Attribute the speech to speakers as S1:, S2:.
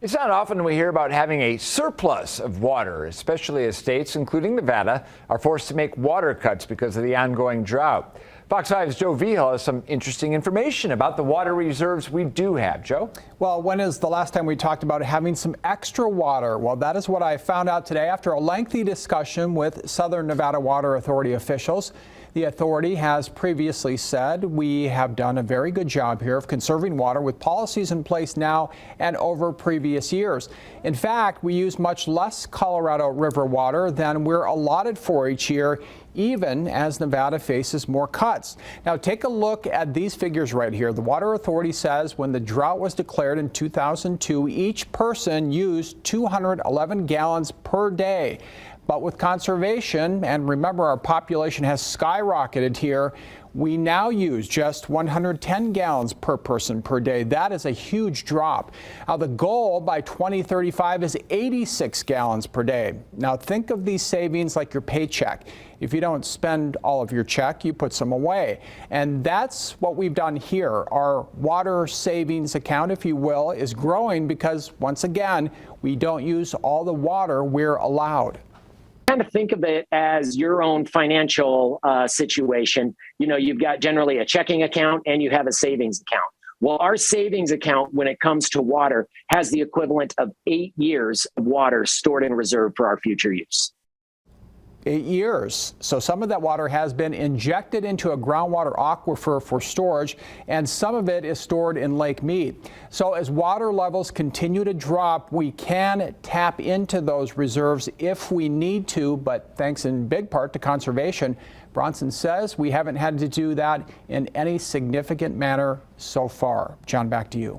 S1: It's not often we hear about having a surplus of water, especially as states, including Nevada, are forced to make water cuts because of the ongoing drought. Fox 5's Joe Vigil has some interesting information about the water reserves we do have. Joe?
S2: Well, when is the last time we talked about having some extra water? Well, that is what I found out today after a lengthy discussion with Southern Nevada Water Authority officials. The authority has previously said we have done a very good job here of conserving water with policies in place now and over previous years. In fact, we use much less Colorado River water than we're allotted for each year, even as Nevada faces more cuts. Now, take a look at these figures right here. The Water Authority says when the drought was declared in 2002, each person used 211 gallons per day. But with conservation, and remember our population has skyrocketed here, we now use just 110 gallons per person per day. That is a huge drop. Now the goal by 2035 is 86 gallons per day. Now think of these savings like your paycheck. If you don't spend all of your check, you put some away. And that's what we've done here. Our water savings account, if you will, is growing because once again, we don't use all the water we're allowed.
S3: Kind of think of it as your own financial situation. You know, you've got generally a checking account and you have a savings account. Well, our savings account, when it comes to water, has the equivalent of 8 years of water stored in reserve for our future use.
S2: 8 years. So some of that water has been injected into a groundwater aquifer for storage, and some of it is stored in Lake Mead. So as water levels continue to drop, we can tap into those reserves if we need to, but thanks in big part to conservation. Bronson says we haven't had to do that in any significant manner so far. John, back to you.